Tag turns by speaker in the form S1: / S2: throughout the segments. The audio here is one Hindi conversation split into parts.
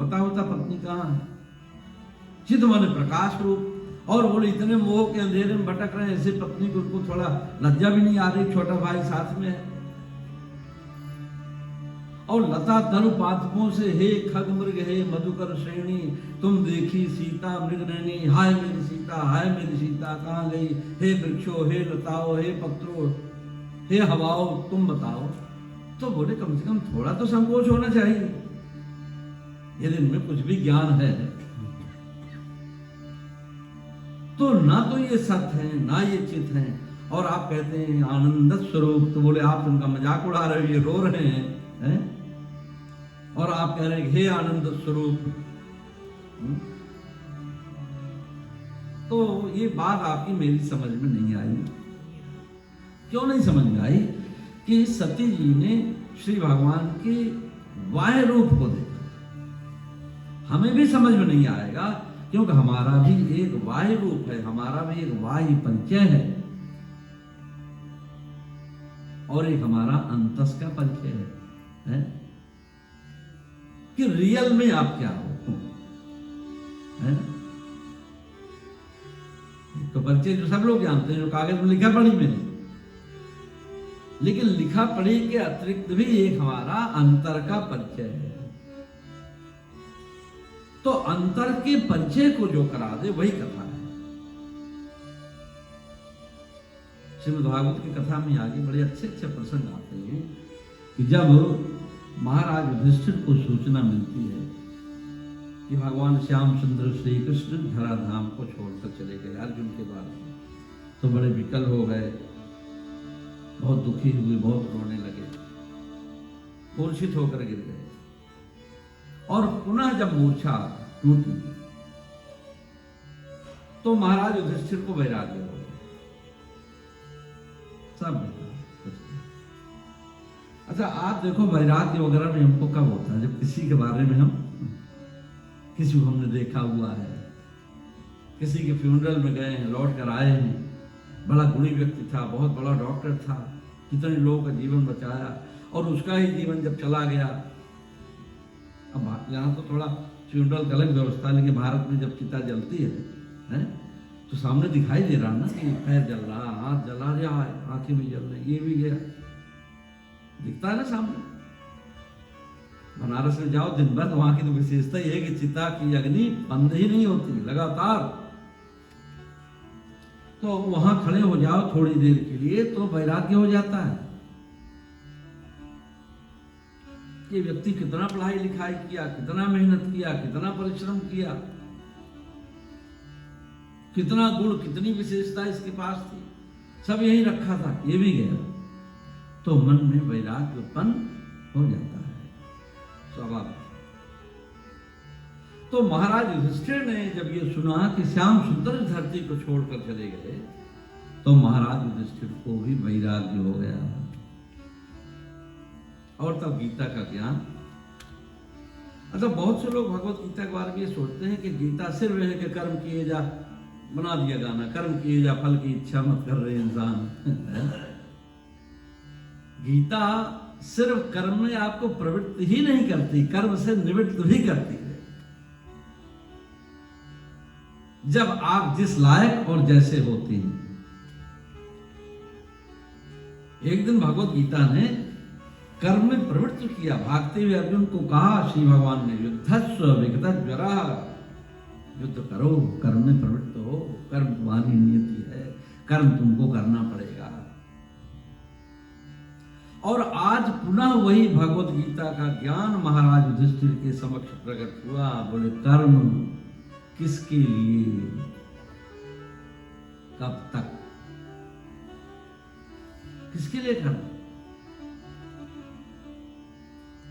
S1: पता होता पत्नी कहाँ है। चित माने प्रकाश रूप, और बोले इतने मोह के अंधेरे में भटक रहे हैं, ऐसे पत्नी को उनको थोड़ा लज्जा भी नहीं आ रही, छोटा भाई साथ में है। और लता तनु पातकों से हे खग मृग हे मधुकर श्रेणी, तुम देखी सीता मृग नैनी, हाय मेरी सीता हाय मेरी सीता कहाँ गई, हे वृक्षो हे लताओ हे पत्रो हे हवाओ तुम बताओ। तो बोले कम से कम थोड़ा तो संकोच होना चाहिए, यदि इनमें कुछ भी ज्ञान है तो ना तो ये सत्य है ना ये चित है, और आप कहते हैं आनंद स्वरूप। तो बोले आप उनका मजाक उड़ा रहे हो, ये रो रहे हैं? और आप कह रहे हैं हे आनंद स्वरूप। तो ये बात आपकी मेरी समझ में नहीं आई। क्यों नहीं समझ में आई? कि सती जी ने श्री भगवान के बाह्य रूप को देखा, हमें भी समझ में नहीं आएगा, क्योंकि हमारा भी एक बाह्य रूप है, हमारा भी एक बाह्य परिचय है, और एक हमारा अंतस का परिचय है कि रियल में आप क्या हो, है? तो परिचय जो सब लोग जानते हैं, जो कागज में लिखा पढ़ी में, लेकिन लिखा पढ़ी के अतिरिक्त भी एक हमारा अंतर का परिचय है। तो अंतर के परिचय को जो करा दे वही कथा है। श्रीमद् भागवत की कथा में आगे बड़े अच्छे अच्छे प्रसंग आते हैं कि जब महाराज युधिष्ठिर को सूचना मिलती है कि भगवान श्याम सुंदर श्री कृष्ण धराधाम को छोड़कर चले गए अर्जुन के द्वारा, तो बड़े विकल हो गए, बहुत दुखी हुए, बहुत रोने लगे, मूर्छित होकर गिर गए। और पुनः जब मूर्छा टूटी तो महाराज युधिष्ठिर को वैराग्य हो गया, सब। अच्छा आप देखो वैराग्य वगैरह में हमको कब होता है? जब किसी के बारे में किसी को हमने देखा हुआ है, किसी के फ्यूनरल में गए हैं, लौट कर आए हैं, बड़ा गुणी व्यक्ति था, बहुत बड़ा डॉक्टर था, कितने लोगों का जीवन बचाया, और उसका ही जीवन जब चला गया। अब यहाँ तो थोड़ा फ्यूनरल का अलग व्यवस्था, लेकिन भारत में जब चिता जलती है तो सामने दिखाई दे रहा ना कि पैर जल रहा, हाथ जला रहा है, आंखें भी जल रही, ये भी गया, दिखता है ना सामने। बनारस में जाओ दिन भर, वहां की तो विशेषता ये है कि चिता की अग्नि बंद ही नहीं होती, लगातार। तो वहां खड़े हो जाओ थोड़ी देर के लिए तो वैराग्य हो जाता है कि व्यक्ति कितना पढ़ाई लिखाई किया, कितना मेहनत किया, कितना परिश्रम किया, कितना गुण, कितनी विशेषता इसके पास थी, सब यही रखा था, ये भी गया। तो मन में वैराग्य उत्पन्न हो जाता है, स्वाभाविक। तो महाराज युधिष्ठिर ने जब ये सुना कि श्याम सुंदर धरती को छोड़कर चले गए, तो महाराज युधिष्ठिर को भी वैराग्य हो गया। और तब गीता का ज्ञान। अच्छा बहुत से लोग भगवत गीता के बारे में ये सोचते हैं कि गीता सिर्फ है कि कर्म किए जा, बना दिया गाना, कर्म किए जा फल की इच्छा मत कर रहे इंसान। गीता सिर्फ कर्म में आपको प्रवृत्त ही नहीं करती, कर्म से निवृत्त भी करती है। जब आप जिस लायक और जैसे होते हैं। एक दिन भगवत गीता ने कर्म में प्रवृत्त किया, भागते हुए अर्जुन को कहा श्री भगवान ने, युद्धस्व विगतज्वरा, युद्ध करो, कर्म में प्रवृत्त हो, कर्म तुम्हारी नियति है, कर्म तुमको करना पड़ेगा। और आज पुनः वही भगवत गीता का ज्ञान महाराज युधिष्ठिर के समक्ष प्रकट हुआ। बोले कर्म किसके लिए, कब तक, किसके लिए कर्म?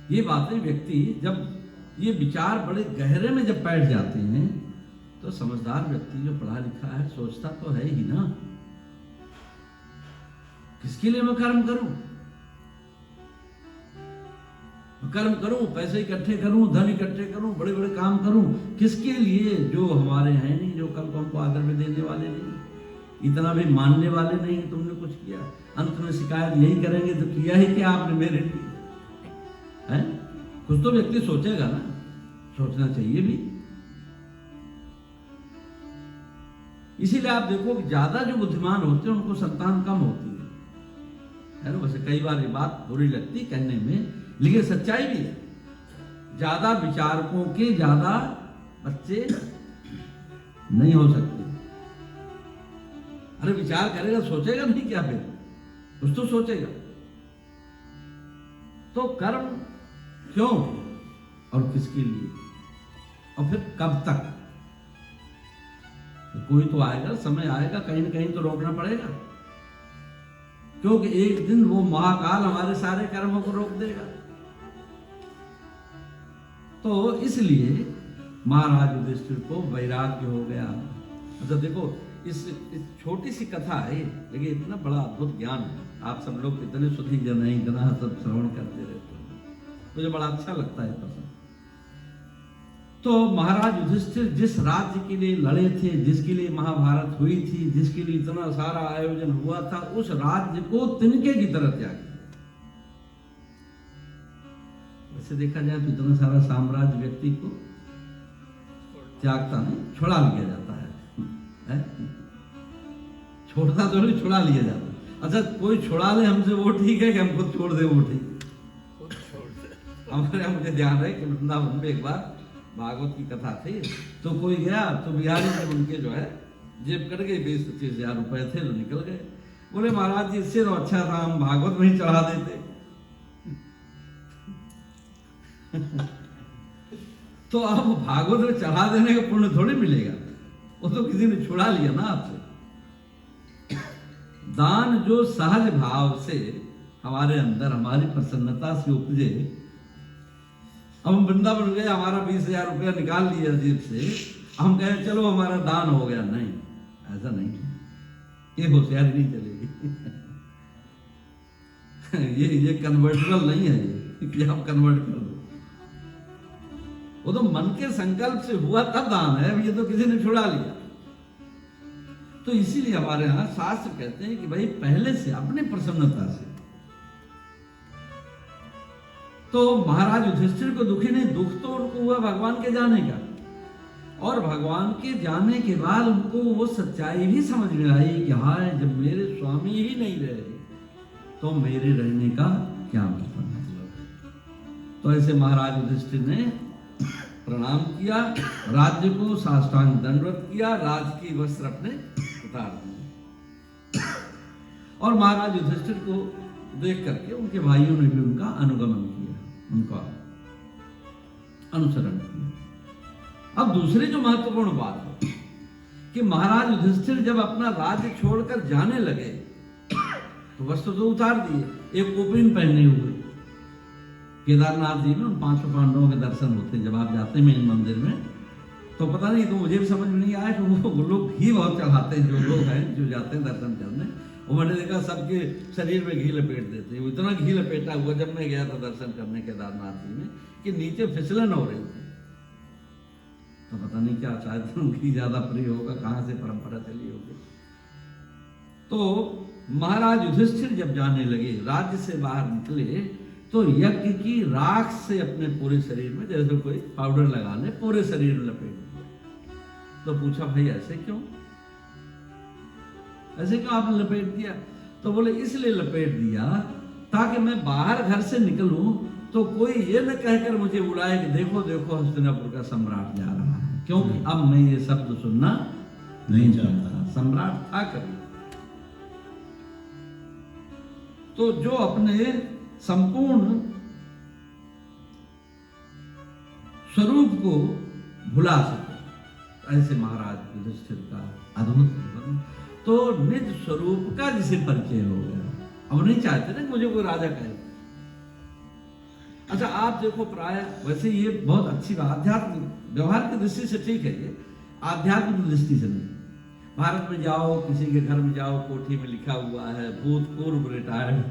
S1: ये बातें व्यक्ति जब ये विचार बड़े गहरे में जब बैठ जाते हैं तो समझदार व्यक्ति जो पढ़ा लिखा है सोचता तो है ही ना, किसके लिए मैं कर्म करूं? कर्म करूं, पैसे इकट्ठे करूं, धन इकट्ठे करूं, बड़े बड़े काम करूं, किसके लिए? जो हमारे हैं नहीं, जो कल को हमको आदर में देने वाले नहीं, इतना भी मानने वाले नहीं। तुमने कुछ किया, अंत में शिकायत यही करेंगे तो किया ही क्या आपने मेरे लिए, है? कुछ तो व्यक्ति सोचेगा ना, सोचना चाहिए भी। इसीलिए आप देखो कि ज्यादा जो बुद्धिमान होते हैं उनको संतान कम होती है ना। वैसे कई बार ये बात बुरी लगती कहने में, लेकिन सच्चाई भी है। ज्यादा विचारकों के ज्यादा बच्चे नहीं हो सकते। अरे विचार करेगा, सोचेगा नहीं क्या, फिर कुछ तो सोचेगा। तो कर्म क्यों और किसके लिए, और फिर कब तक? कोई तो आएगा, समय आएगा, कहीं ना कहीं तो रोकना पड़ेगा, क्योंकि एक दिन वो महाकाल हमारे सारे कर्मों को रोक देगा। तो इसलिए महाराज युधिष्ठिर को वैराग्य हो गया। अच्छा देखो, इस छोटी सी कथा है लेकिन इतना बड़ा अद्भुत ज्ञान है। आप सब लोग कितने सुधी जन हैं, इतना सब श्रवण करते रहते हैं, मुझे बड़ा अच्छा लगता है पसंद। तो महाराज युधिष्ठिर जिस राज्य के लिए लड़े थे, जिसके लिए महाभारत हुई थी, जिसके लिए इतना सारा आयोजन हुआ था, उस राज्य को तिनके की तरह त्याग दिया। वैसे देखा जाए तो इतना सारा साम्राज्य व्यक्ति को त्यागता नहीं, छुड़ा लिया जाता है? छोड़ता तो नहीं, छुड़ा लिया जाता है। अच्छा कोई छुड़ा ले हमसे वो ठीक है कि हम खुद छोड़ दे वो ठीक? हमारे मुझे ध्यान है कि वृंदावन में एक बार भागवत की कथा थी, तो कोई गया तो बिहारी में उनके जो है जेब कट गई, 20-25 रुपए थे तो निकल गए। बोले महाराज जी इससे तो अच्छा था हम भागवत में ही चढ़ा देते। तो अब भागवत में चढ़ा देने का पुण्य थोड़ी मिलेगा, वो तो किसी ने छुड़ा लिया ना आपसे। दान जो सहज भाव से हमारे अंदर हमारी प्रसन्नता से उपजे, अब हम वृंदावन गए, हमारा 20,000 रुपया निकाल लिया जेब से, हम कहे चलो हमारा दान हो गया, नहीं, ऐसा नहीं, ये होशियारी नहीं चलेगी। ये कन्वर्टेबल नहीं है, ये कि आप कन्वर्ट कर दो। वो तो मन के संकल्प से हुआ तब दान है, ये तो किसी ने छुड़ा लिया। तो इसीलिए हमारे यहाँ शास्त्र कहते हैं कि भाई पहले से अपनी प्रसन्नता से। तो महाराज युधिष्ठिर को दुखी नहीं, दुख तो उनको हुआ भगवान के जाने का, और भगवान के जाने के बाद उनको वो सच्चाई भी समझ में आई कि हाय जब मेरे स्वामी ही नहीं रहे तो मेरे रहने का क्या मतलब। तो ऐसे महाराज युधिष्ठिर ने प्रणाम किया, राज्य को साष्टांग दंडवत किया, राज की वस्त्र अपने उतार दिए, और महाराज युधिष्ठिर को देख करके उनके भाइयों ने भी उनका अनुगमन किया, उनका अनुसरण किया। अब दूसरी जो महत्वपूर्ण बात है कि महाराज युधिष्ठिर जब अपना राज्य छोड़कर जाने लगे तो वस्त्र तो उतार दिए, एक कोपिन पहने हुए। केदारनाथ जी में उन 500 पांडवों के दर्शन होते हैं जब आप जाते हैं मेन मंदिर में, तो पता नहीं, तो मुझे भी समझ में नहीं आया कि वो लोग घी बहुत चढ़ाते हैं, जो लोग हैं जो जाते हैं दर्शन करने, वो मैंने देखा सबके शरीर में घी लपेट देते हैं। वो इतना घी लपेटा हुआ जब मैं गया था दर्शन करने केदारनाथ जी में कि नीचे फिसलन हो रही थी। तो पता नहीं क्या, शायद घी ज्यादा प्रिय होगा, कहाँ से परंपरा चली होगी। तो महाराज युधिष्ठिर जब जाने लगे, राज्य से बाहर निकले, तो यज्ञ की राख से अपने पूरे शरीर में जैसे कोई पाउडर लगा ले, पूरे शरीर में लपेट दिया। तो पूछा भाई ऐसे क्यों, ऐसे क्यों आपने लपेट दिया? तो बोले इसलिए लपेट दिया ताकि मैं बाहर घर से निकलूं तो कोई ये न कहकर मुझे बुलाए कि देखो देखो हस्तिनापुर का सम्राट जा रहा है, क्योंकि अब मैं ये शब्द सुनना नहीं चाहता। सम्राट था कभी। तो जो अपने संपूर्ण स्वरूप को भुला सके, ऐसे महाराज युधिष्ठिर का अद्भुत जीवन। तो निज स्वरूप का जिसे परिचय हो गया, अब नहीं चाहते ना मुझे कोई राजा कहे। अच्छा आप देखो, प्राय वैसे ये बहुत अच्छी बात, आध्यात्मिक व्यवहार की दृष्टि से ठीक है, ये आध्यात्मिक दृष्टि से नहीं। भारत में जाओ, किसी के घर में जाओ, कोठी में लिखा हुआ है भूतपूर्व रिटायर्ड।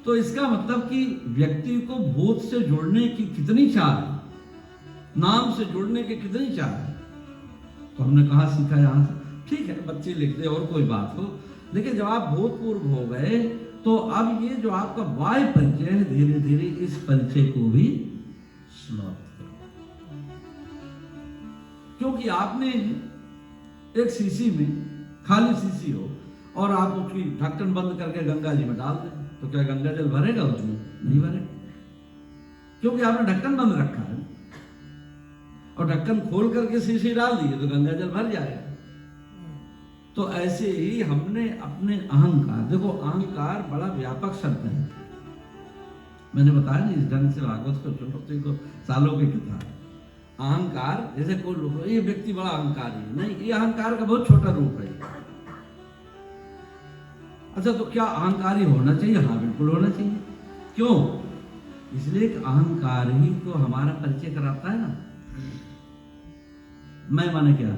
S1: तो इसका मतलब कि व्यक्ति को भूत से जुड़ने की कितनी चाह है, नाम से जुड़ने की कितनी चाह है। तो हमने कहा सीखा यहां से, ठीक है बच्चे लिख दे और कोई बात हो, लेकिन जब आप भूतपूर्व हो गए तो अब ये जो आपका बाह्य परिचय है, धीरे धीरे इस परिचय को भी समाप्त करो। क्योंकि आपने एक शीशी में, खाली शीशी हो और आप उसकी ढक्कन बंद करके गंगा जी में डाल दें, तो क्या गंगा जल भरेगा उसमें? नहीं भरेगा, क्योंकि आपने ढक्कन बंद रखा है। और ढक्कन खोल करके शीशी डाल दिए तो गंगा जल भर जाएगा। तो ऐसे ही हमने अपने अहंकार, देखो अहंकार बड़ा व्यापक शब्द है, मैंने बताया नहीं इस ढंग से भागवत को सुनते को सालों की कथा। अहंकार जैसे कोई लोग, ये व्यक्ति बड़ा अहंकारी है, नहीं, ये अहंकार का बहुत छोटा रूप है। अच्छा, तो क्या अहंकारी होना चाहिए? हाँ, बिल्कुल होना चाहिए। क्यों? इसलिए कि अहंकार ही तो हमारा परिचय कराता है ना। मैं माने क्या?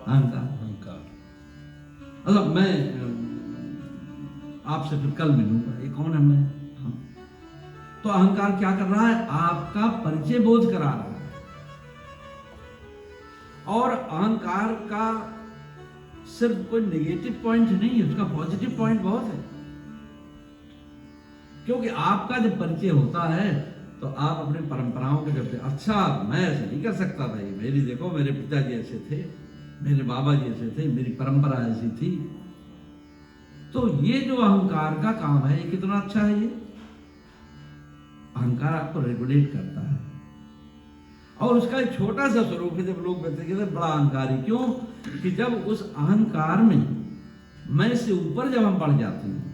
S1: अहंकार। अच्छा, मैं आपसे फिर कल मिलूंगा, ये कौन है मैं? हाँ। तो अहंकार क्या कर रहा है? आपका परिचय बोध करा रहा है। और अहंकार का सिर्फ कोई नेगेटिव पॉइंट नहीं है, उसका पॉजिटिव पॉइंट बहुत है। क्योंकि आपका जब परिचय होता है तो आप अपनी परंपराओं के करते, अच्छा मैं ऐसे नहीं कर सकता था, मेरी देखो मेरे पिताजी ऐसे थे, मेरे बाबा जी ऐसे थे, मेरी परंपरा ऐसी थी। तो ये जो अहंकार का काम है, ये कितना अच्छा है। ये अहंकार आपको रेगुलेट करता है। और उसका एक छोटा सा स्वरूप है, जब लोग कहते हैं बड़ा अहंकारी, क्यों? कि जब उस अहंकार में मैं से ऊपर जब हम बढ़ जाते हैं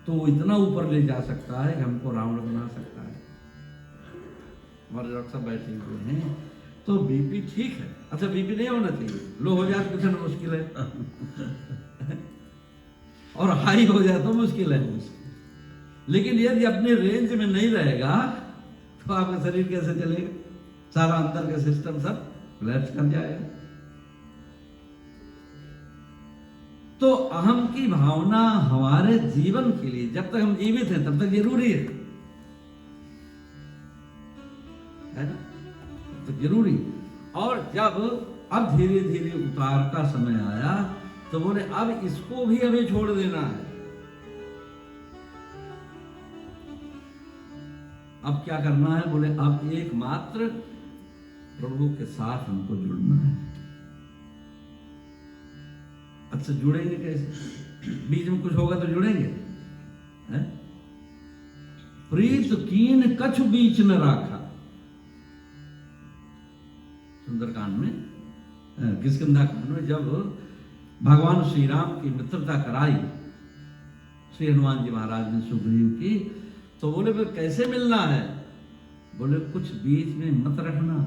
S1: तो वो इतना ऊपर ले जा सकता है कि हमको रावण बना सकता है। हमारे डॉक्टर साहब बैठे हुए हैं, तो बीपी ठीक है, अच्छा बीपी नहीं होना चाहिए, लो हो जाए तो कितना मुश्किल है और हाई हो जाए तो मुश्किल है। लेकिन यदि अपने रेंज में नहीं रहेगा तो आपका शरीर कैसे चलेगा? सारा अंदर का सिस्टम सब कोलैप्स कर जाएगा। तो अहम की भावना हमारे जीवन के लिए, जब तक हम जीवित हैं तब तक जरूरी है ना? तब तक जरूरी। और जब अब धीरे धीरे उतार का समय आया तो बोले अब इसको भी हमें छोड़ देना है। अब क्या करना है? बोले अब एकमात्र प्रभु के साथ हमको जुड़ना है। अच्छा, जुड़ेंगे कैसे? बीच में कुछ होगा तो जुड़ेंगे, है? प्रीत कीन कछु बीच न राखा, सुंदरकांड में, किष्किंधा कांड में, जब भगवान श्री राम की मित्रता कराई श्री हनुमान जी महाराज ने सुग्रीव की, तो बोले फिर कैसे मिलना है? बोले कुछ बीच में मत रखना,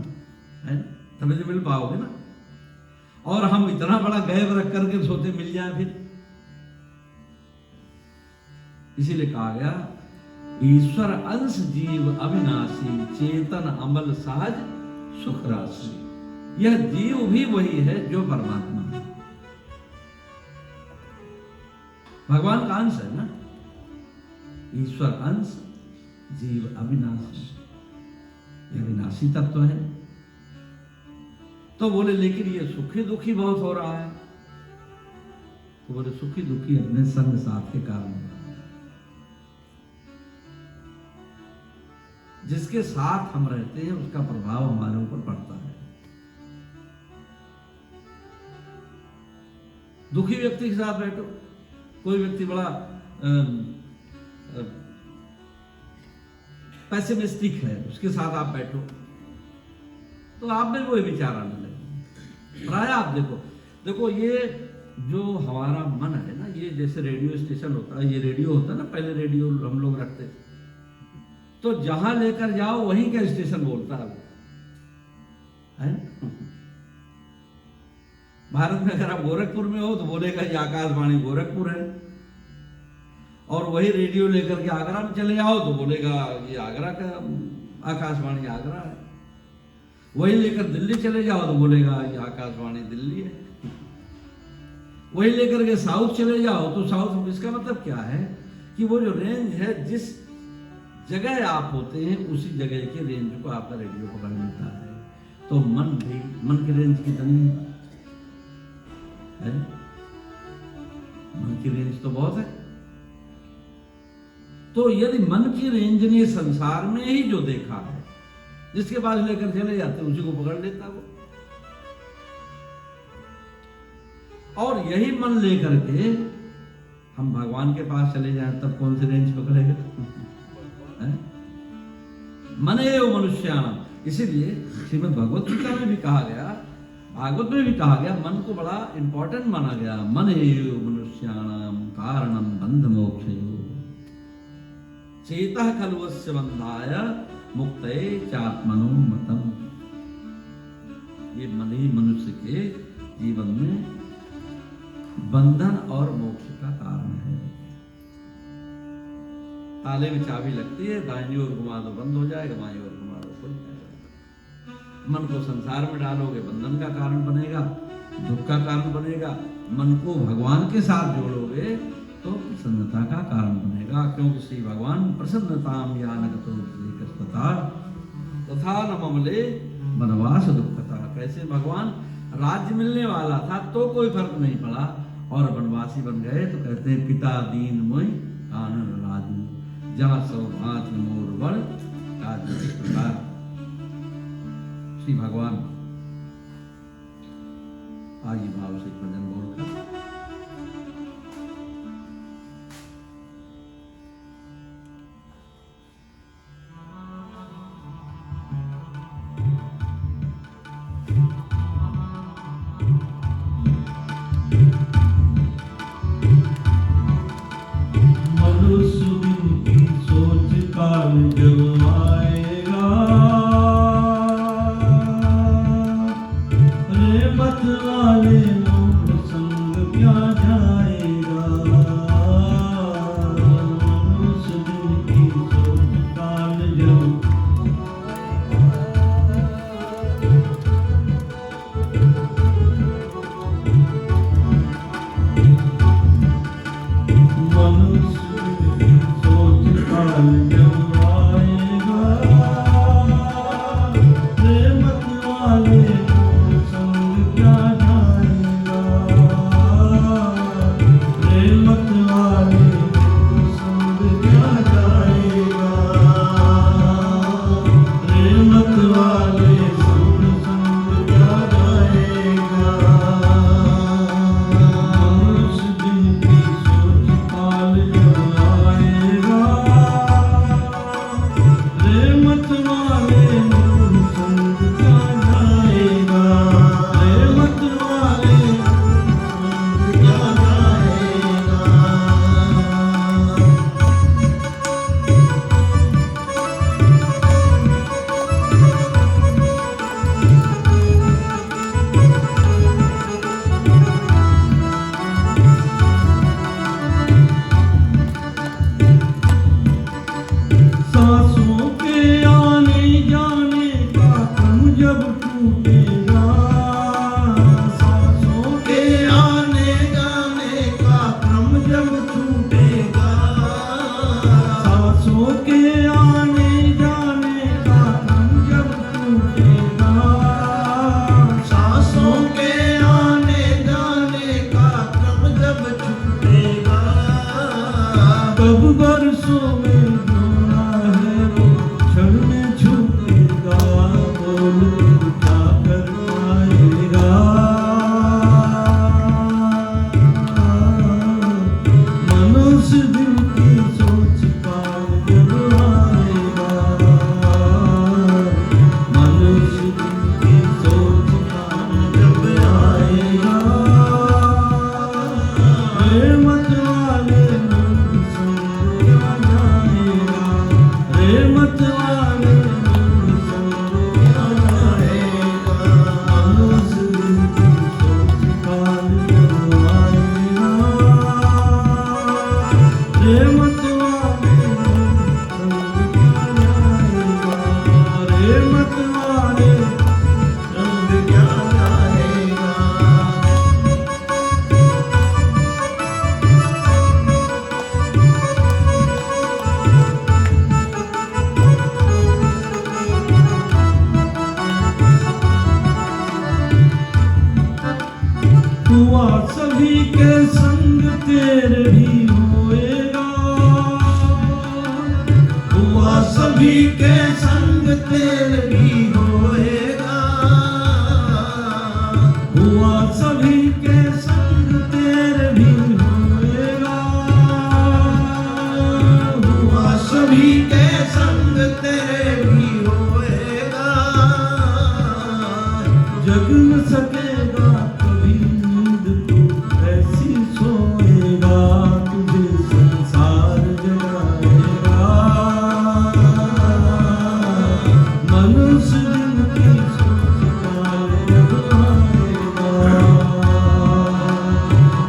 S1: है तभी तो मिल पाओगे ना। और हम इतना बड़ा गैप रख करके सोते मिल जाए फिर। इसीलिए कहा गया ईश्वर अंश जीव अविनाशी, चेतन अमल सहज सुख राशि। यह जीव भी वही है जो परमात्मा है, भगवान का अंश है ना। ईश्वर अंश जीव अविनाशी, यह विनाशी तत्व है। तो बोले लेकिन ये सुखी दुखी बहुत हो रहा है। तो बोले सुखी दुखी अपने संग साथ के कारण, जिसके साथ हम रहते हैं उसका प्रभाव हमारे ऊपर पड़ता है। दुखी व्यक्ति के साथ बैठो, कोई व्यक्ति बड़ा पैसिमिस्टिक है, उसके साथ आप बैठो तो आप में वो विचार आने लगे। प्राय आप देखो ये जो हमारा मन है ना, ये जैसे रेडियो स्टेशन होता है, ये रेडियो होता है ना, पहले रेडियो हम लोग रखते थे, तो जहां लेकर जाओ वहीं का स्टेशन बोलता है। भारत में अगर आप गोरखपुर में हो तो बोलेगा ये आकाशवाणी गोरखपुर है, और वही रेडियो लेकर के आगरा में चले जाओ तो बोलेगा ये आगरा का आकाशवाणी आगरा है। वही लेकर दिल्ली चले जाओ तो बोलेगा ये आकाशवाणी दिल्ली है। वही लेकर के साउथ चले जाओ तो साउथ। इसका मतलब क्या है कि वो जो रेंज है, जिस जगह आप होते हैं उसी जगह के रेंज को आपका रेडियो पकड़ लेता है। तो मन भी, मन की रेंज कितनी है? मन की रेंज तो बहुत है। तो यदि मन की रेंज ने संसार में ही जो देखा है, जिसके पास लेकर चले जाते उसी को पकड़ लेता वो। और यही मन लेकर के हम भगवान के पास चले जाएं तब कौन सी रेंज पकड़ेगा? मन एव मनुष्याणाम। इसीलिए श्रीमद् भगवत गीता में भी कहा गया, भागवत में भी कहा गया, मन को बड़ा इंपॉर्टेंट माना गया। मन एव मनुष्याणाम कारणम बंध मोक्षयो चेतः खल्वस्य बंधाय मुक्तये चात्मनो मतम। ये मन ही मनुष्य के जीवन में बंधन और मोक्ष का कारण है। ताले में चाबी लगती है, दाहिनी ओर घुमा दो बंद हो जाएगा, बाईं ओर घुमा दो खुल जाएगा। मन को संसार में डालोगे बंधन का कारण बनेगा, दुख का कारण बनेगा। मन को भगवान के साथ जोड़ोगे तो प्रसन्नता का कारण बनेगा, क्योंकि श्री भगवान प्रसन्नताम यानगतो कस्तता तथा न ममले वनवास दुखता। कैसे भगवान राज्य मिलने वाला था तो कोई फर्क नहीं पड़ा, और वनवासी बन गए तो कहते हैं पिता दीन मोय कानन राजू जहाँ सौभाग्य मोर बड़ काज प्रकार। श्री भगवान आगे भाव से भजन बोलकर
S2: सभी के संग तेरे भी होएगा, सभी के संग तेरे भी होएगा, हुआ सभी के संग तेरे भी होएगा, हुआ सभी के संग तेरे भी होएगा, जग न सकेगा कभी नींद तू ऐसी सोएगा, तुझे संसार जगाएगा, मनुष्य दिन की सोच काल जब आएगा,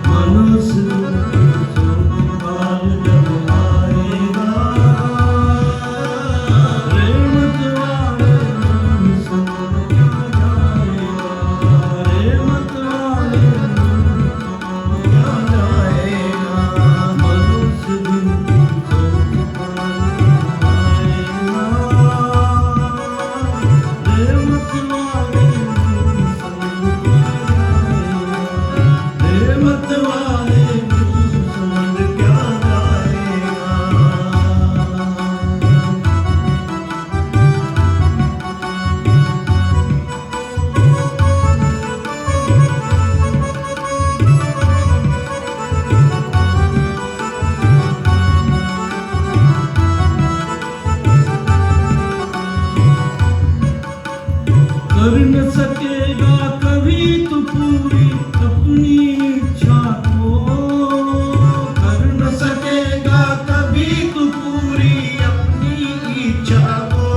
S2: मनुष्य दिन की सोच काल जब आएगा, रेमत वाले संग क्या जाएगा, रेमत वाले क्या जाएगा, मनुष्य दिन की सोच काल जब आएगा, रेमत वाले संग क्या जाएगा, रेमत वाले संग क्या जाएगा। कर न सकेगा कभी तू पूरी अपनी इच्छा को, कर न सकेगा कभी तू पूरी अपनी इच्छा को,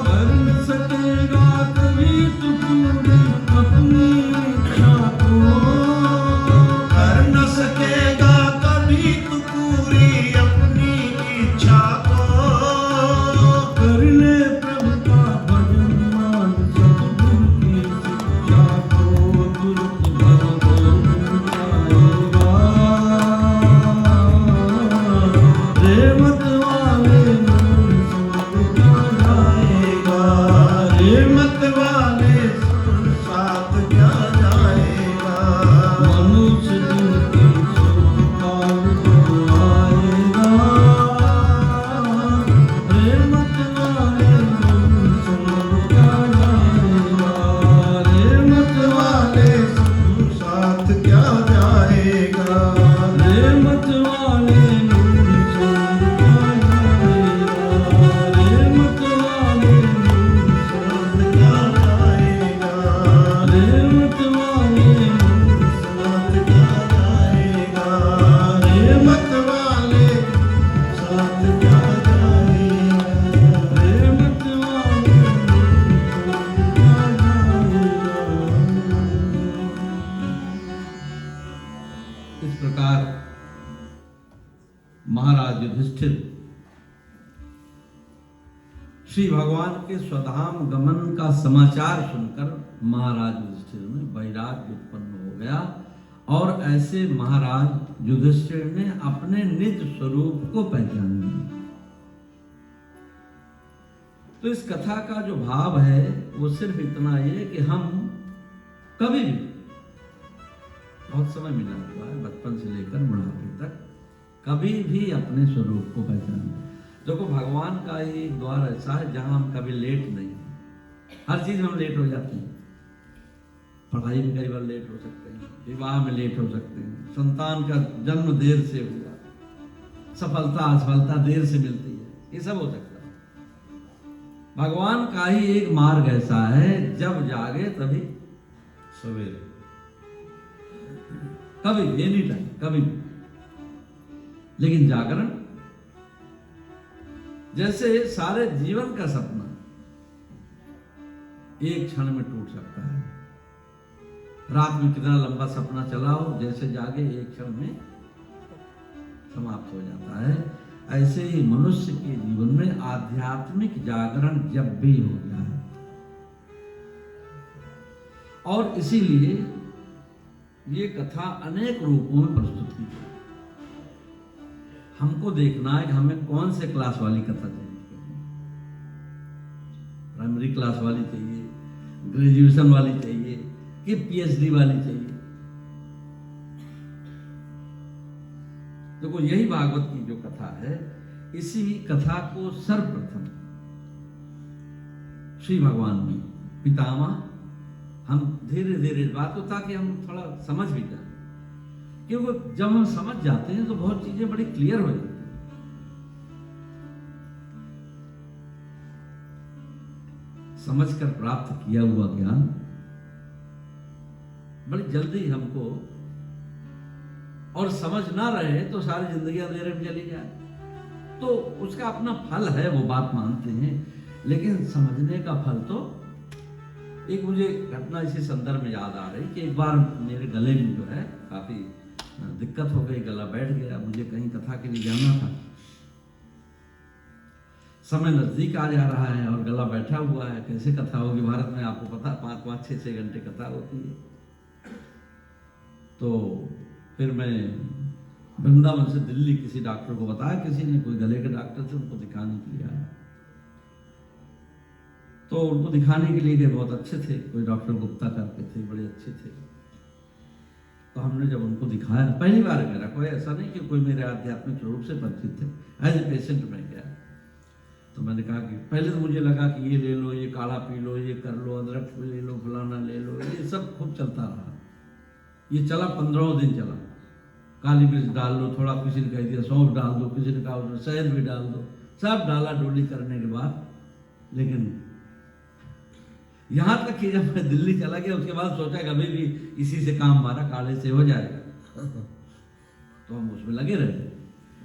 S2: कर न सकेगा कभी तू पूरी अपनी इच्छा को, कर न सकेगा कभी तू पूरी अपनी इच्छा को, कर ले प्रभु का भजन मान सतगुरु की शिक्षा को, तुरंत भगवान आएगा, रेमत वाले संग क्या जाएगा, रेमत वाले साथ क्या जाएगा, मनुष्य दिन की सोच काल जब आएगा, रेमत वाले संग क्या जाएगा, रेमत वाले साथ क्या जाएगा, रेमत वाले संग क्या जाएगा, रेमत वाले संग क्या जाएगा, रेमत वाले साथ क्या जाएगा, रेमत वाले साथ क्या जाएगा, रेमत वाले संग क्या जाएगा।
S1: इस प्रकार महाराज युधिष्ठिर श्री भगवान के स्वधाम गमन का समाचार सुनकर महाराज युधिष्ठिर में वैराग्य उत्पन्न हो गया, और ऐसे महाराज युधिष्ठिर ने अपने निज स्वरूप को पहचान लिया। तो इस कथा का जो भाव है वो सिर्फ इतना ही है कि हम कभी भी, बहुत समय मिला हुआ है बचपन से लेकर बुढ़ापे तक, कभी भी अपने स्वरूप को पहचानें। देखो भगवान का ही एक द्वार ऐसा है जहां हम कभी लेट नहीं, हर चीज में हम लेट हो जाते हैं। पढ़ाई में कई बार लेट हो सकते हैं, विवाह में लेट हो सकते हैं, संतान का जन्म देर से हुआ, सफलता असफलता देर से मिलती है, ये सब हो सकता है। भगवान का ही एक मार्ग ऐसा है, जब जागे तभी सवेरे, कभी एनी टाइम, कभी भी। लेकिन जागरण जैसे सारे जीवन का सपना एक क्षण में टूट सकता है। रात में कितना लंबा सपना चला हो, जैसे जागे एक क्षण में समाप्त हो जाता है। ऐसे ही मनुष्य के जीवन में आध्यात्मिक जागरण जब भी हो जाए, और इसीलिए ये कथा अनेक रूपों में प्रस्तुत की गई। हमको देखना है कि हमें कौन से क्लास वाली कथा चाहिए, प्राइमरी क्लास वाली चाहिए, ग्रेजुएशन वाली चाहिए कि पीएचडी वाली चाहिए। देखो यही भागवत की जो कथा है, इसी कथा को सर्वप्रथम श्री भगवान ने पितामह, हम धीरे धीरे बात को, ताकि हम थोड़ा समझ भी जाए, क्योंकि जब हम समझ जाते हैं तो बहुत चीजें बड़ी क्लियर हो जाती हैं। समझकर प्राप्त किया हुआ ज्ञान बड़ी जल्दी हमको, और समझ ना रहे तो सारी जिंदगी अंधेरे में चली जाए, तो उसका अपना फल है, वो बात मानते हैं। लेकिन समझने का फल तो, एक मुझे घटना इसी संदर्भ में याद आ रही कि एक बार मेरे गले में जो है काफी दिक्कत हो गई, गला बैठ गया, मुझे कहीं कथा के लिए जाना था, समय नजदीक आ जा रहा है और गला बैठा हुआ है, कैसे कथा होगी? भारत में आपको पता 5-5, 6-6 घंटे कथा होती है। तो फिर मैं वृंदावन से दिल्ली किसी डॉक्टर को बताया, किसी ने, कोई गले के डॉक्टर थे, उनको दिखाने के लिए आया। तो उनको दिखाने के लिए गए, बहुत अच्छे थे, कोई डॉक्टर गुप्ता करके थे, बड़े अच्छे थे। तो हमने जब उनको दिखाया, पहली बार है मेरा, कोई ऐसा नहीं कि कोई मेरे आध्यात्मिक रूप से परिचित थे, एज ए पेशेंट में गया। तो मैंने कहा कि पहले तो मुझे लगा कि ये ले लो, ये काढ़ा पी लो, ये कर लो, अदरक ले लो, फलाना ले लो, ये सब खूब चलता रहा। ये चला 15 दिन चला, काली मिर्च डाल लो, थोड़ा किसी ने कह दिया सौंफ डाल दो, किसी ने कहा उसमें शहद भी डाल दो, सब डाला डोली करने के बाद, लेकिन यहां तक कि जब मैं दिल्ली चला गया, उसके बाद सोचा कि अभी भी इसी से काम हमारा काढ़े से हो जाएगा। तो हम उसमें लगे रहे,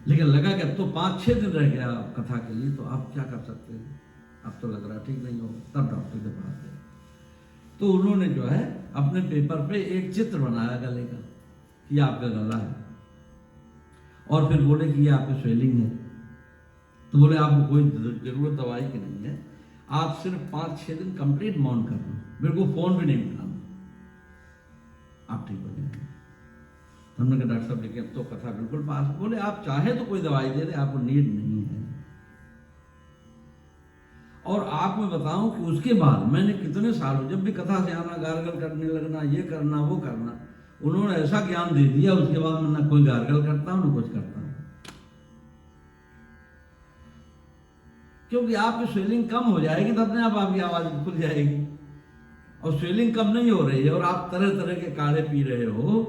S1: लेकिन लगा कि अब तो 5-6 दिन रह गया कथा के लिए, तो आप क्या कर सकते हैं, अब तो लग रहा ठीक नहीं होगा। तब डॉक्टर के पास गए, तो उन्होंने जो है अपने पेपर पे एक चित्र बनाया गले का, कि आपका गला है, और फिर बोले कि ये आपकी स्वेलिंग है। तो बोले आपको कोई जरूरत दवाई की नहीं है, आप सिर्फ 5-6 दिन कंप्लीट मौन कर लो, मेरे को फोन भी नहीं उठाना, आप ठीक हो जाएंगे। हमने कहा डॉक्टर साहब लेकिन अब तो कथा बिल्कुल पास। बोले आप चाहे तो कोई दवाई दे दे, आपको नीड नहीं है। और आप मैं बताऊं कि उसके बाद मैंने कितने सालों, जब भी कथा से आना, गार्गल करने लगना, ये करना वो करना, उन्होंने ऐसा ज्ञान दे दिया, उसके बाद मैं ना कोई गार्गल करता हूं ना कुछ करता हूं, क्योंकि आपकी स्वेलिंग कम हो जाएगी तो अपने आप आपकी आवाज खुल जाएगी। और स्वेलिंग कम नहीं हो रही है और आप तरह तरह के काढ़े पी रहे हो,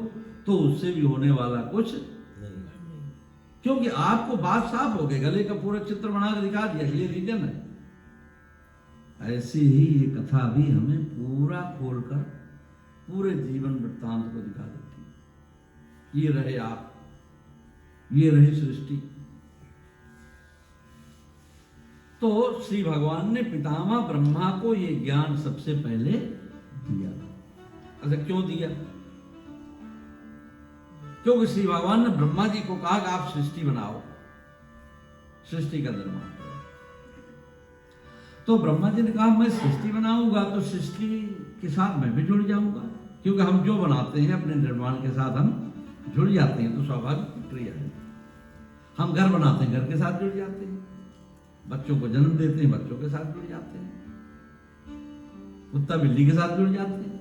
S1: तो उससे भी होने वाला कुछ नहीं, क्योंकि आपको बात साफ हो गई, गले का पूरा चित्र बना के दिखा दिया, ये रीजन है। ऐसे ही ये कथा भी हमें पूरा खोलकर पूरे जीवन वृत्तांत को दिखा देती है। ये रहे आप, ये रही सृष्टि। तो श्री भगवान ने पितामह ब्रह्मा को ये ज्ञान सबसे पहले दिया। अच्छा क्यों दिया? क्योंकि श्री भगवान ने ब्रह्मा जी को कहा कि आप सृष्टि बनाओ, सृष्टि का निर्माण करो। तो ब्रह्मा जी ने कहा मैं सृष्टि बनाऊंगा तो सृष्टि के साथ मैं भी जुड़ जाऊंगा, क्योंकि हम जो बनाते हैं अपने निर्माण के साथ हम जुड़ जाते हैं, तो स्वाभाविक प्रक्रिया है। हम घर बनाते हैं, घर के साथ जुड़ जाते हैं, बच्चों को जन्म देते हैं, बच्चों के साथ जुड़ जाते हैं, कुत्ता बिल्ली के साथ जुड़ जाते हैं।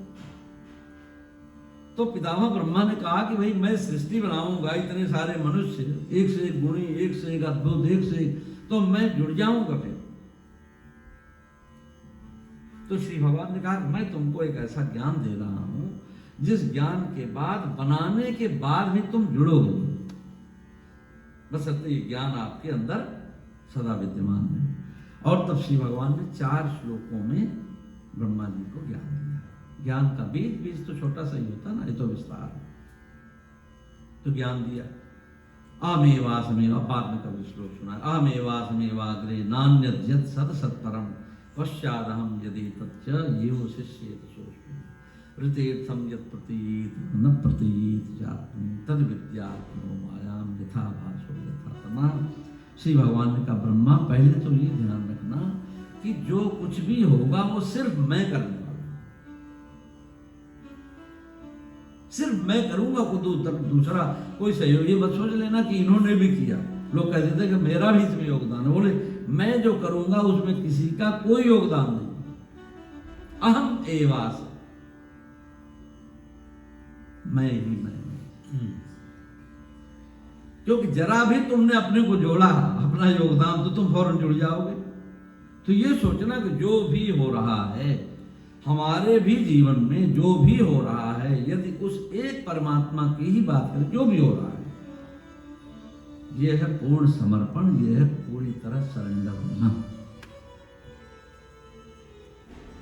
S1: तो पितामह ब्रह्मा ने कहा कि भाई मैं सृष्टि बनाऊंगा, इतने सारे मनुष्य, एक से एक गुणी, एक से एक अद्भुत, एक से एक, तो मैं जुड़ जाऊंगा फिर। तो श्री भगवान ने कहा मैं तुमको एक ऐसा ज्ञान दे रहा हूं जिस ज्ञान के बाद, बनाने के बाद भी तुम जुड़ोगे, बस ये ज्ञान आपके अंदर सदा विद्यमान है। और तब श्री भगवान ने 4 श्लोकों में ब्रह्मा जी को ज्ञान दिया। ज्ञान का बीज, बीज तो छोटा सा ही होता ना, ये तो विस्तार है। तो ज्ञान दिया, अहमेवासमेव, बाद में कभी श्लोक सुना, अहमेवासमेवाग्रे नान्यत् यत् सत् सत्परम पश्चादहम यदि तच्च येव शिष्येत सोऽस्मि ऋतेर्थम यत् प्रतीत न प्रतीत जात्मि तद विद्यात्मो मायाम यथा भासो यथा तमः। श्री भगवान ने कहा ब्रह्मा पहले तो ये ध्यान रखना कि जो कुछ भी होगा वो सिर्फ मैं करने वाला हूं, सिर्फ मैं करूंगा, खुद दूसरा कोई सहयोग। ये मत सोच लेना कि इन्होंने भी किया, लोग कहते थे कि मेरा भी इसमें योगदान है। बोले मैं जो करूंगा उसमें किसी का कोई योगदान नहीं, अहम एवास, मैं ही मैं। क्योंकि जरा भी तुमने अपने को जोड़ा अपना योगदान तो तुम फौरन जुड़ जाओगे। तो ये सोचना कि जो भी हो रहा है हमारे भी जीवन में, जो भी हो रहा है, यदि उस एक परमात्मा की ही बात करें, जो भी हो रहा है, यह है पूर्ण समर्पण, यह है पूरी तरह सरेंडर होना।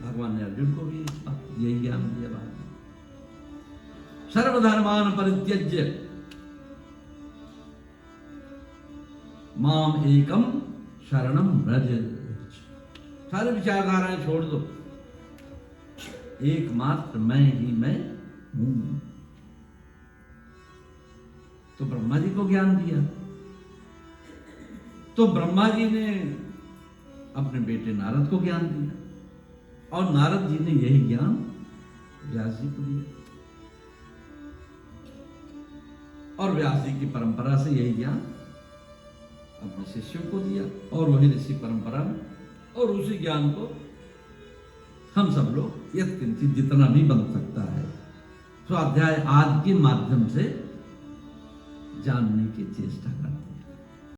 S1: भगवान ने अर्जुन को भी इस बात यही ज्ञान दिया। बाद में सर्वधर्मान परित्यज्य माम एकम शरणम व्रज। सारे विचारधाराएं छोड़ दो, एकमात्र मैं ही मैं हूं। तो ब्रह्मा जी को ज्ञान दिया, तो ब्रह्मा जी ने अपने बेटे नारद को ज्ञान दिया, और नारद जी ने यही ज्ञान व्यास जी को दिया, और व्यास जी की परंपरा से यही ज्ञान अपने शिष्यों को दिया, और वही ऋषि परंपरा में, और उसी ज्ञान को हम सब लोग यत्किंचित जितना भी बन सकता है स्वाध्याय आदि के माध्यम से जानने की चेष्टा करते हैं।